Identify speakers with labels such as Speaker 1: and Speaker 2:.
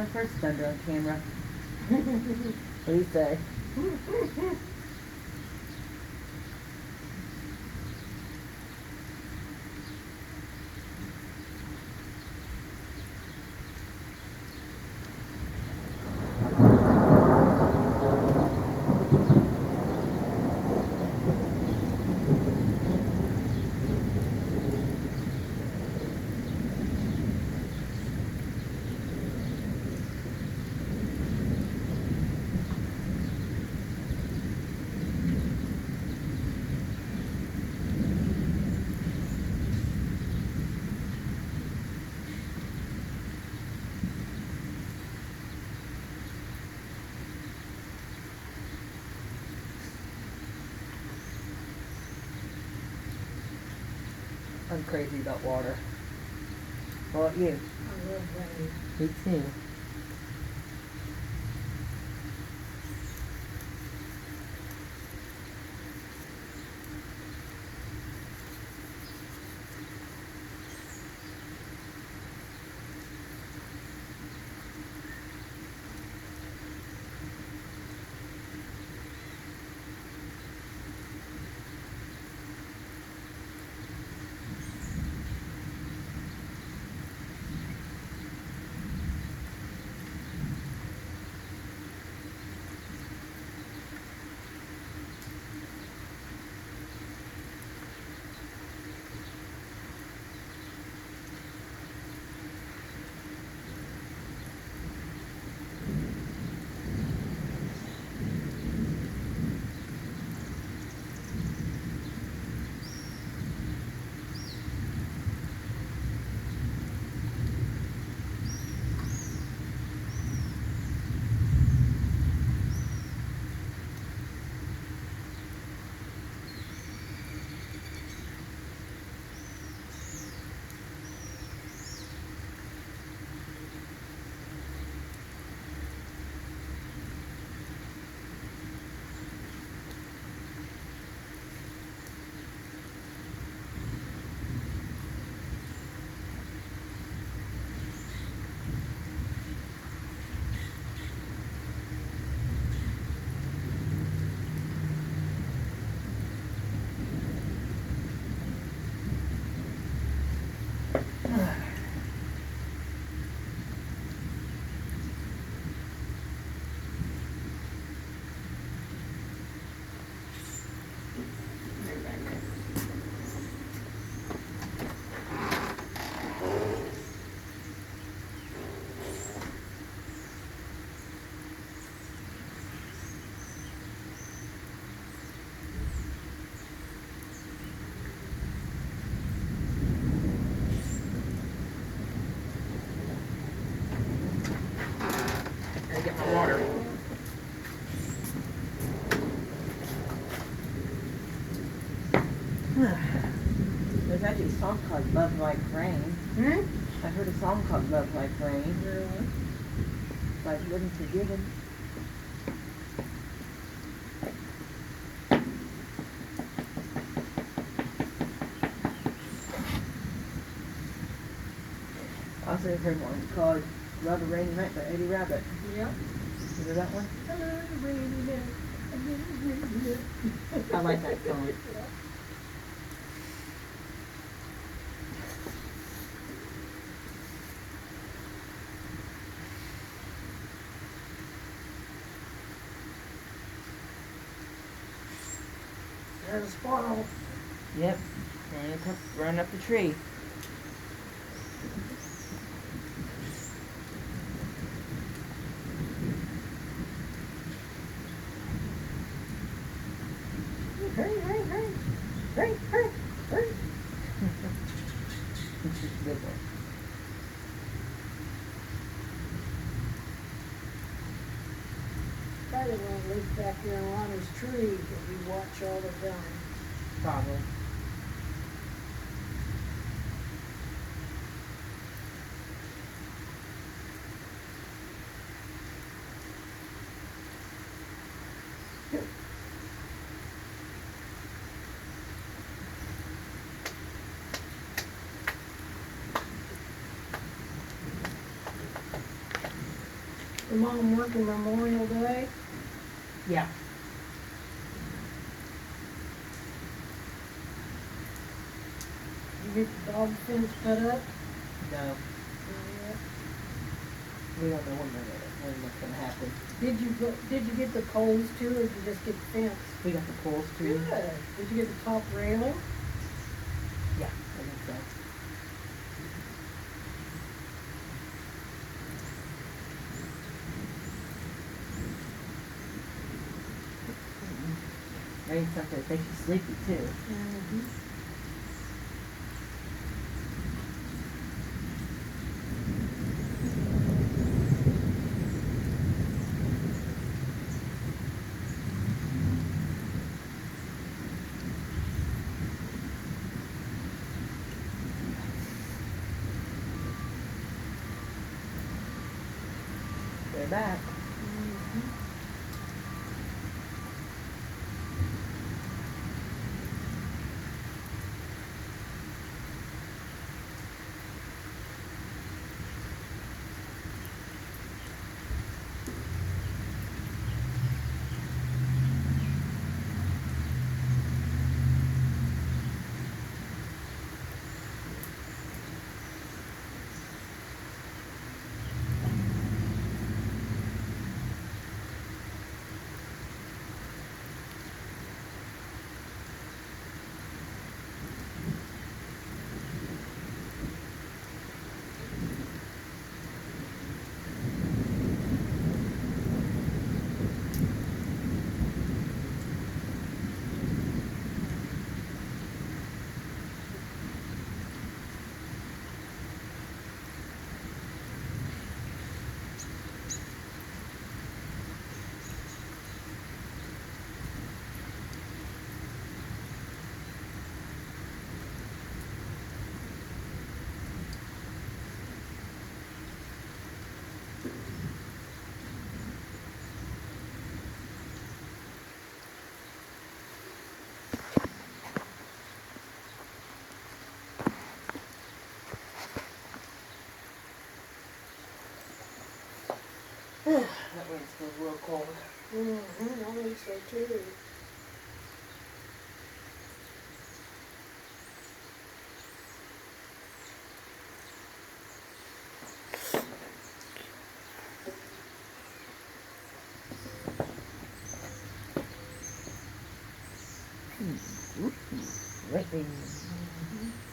Speaker 1: my first thunder on camera. What do you say? I'm crazy about water. What about you?
Speaker 2: I love rain.
Speaker 1: Me too. Gotta get my water. There's actually a song called Love Like Rain.
Speaker 2: Hmm?
Speaker 1: I heard a song called Love Like Rain.
Speaker 2: Really?
Speaker 1: By Living Forgiven. I also heard one called Love a Rainy Night by Eddie Rabbit.
Speaker 2: Yep.
Speaker 1: You know that one?
Speaker 2: I
Speaker 1: I like that song.
Speaker 2: There's a squirrel.
Speaker 1: Yep. Running up the tree.
Speaker 2: Hurry, hurry, hurry. Hurry, hurry, hurry.
Speaker 1: Good one.
Speaker 2: Probably won't live back there on his tree that we watch all the time.
Speaker 1: Probably.
Speaker 2: Your mom working Memorial Day?
Speaker 1: Yeah.
Speaker 2: You get the dog fence put up?
Speaker 1: No,
Speaker 2: Yeah.
Speaker 1: we don't know when that's gonna happen.
Speaker 2: Did you get the poles too, or did you just get the fence?
Speaker 1: We got the poles too.
Speaker 2: Good. Did you get the top railing?
Speaker 1: Yeah, I think so. Rain sometimes makes you sleepy too.
Speaker 2: Mm-hmm.
Speaker 1: They're back.
Speaker 2: Mm-hmm.
Speaker 1: That rain feels real cold.
Speaker 2: Mm-hmm. I think so too.
Speaker 1: Rain.
Speaker 2: Mm-hmm.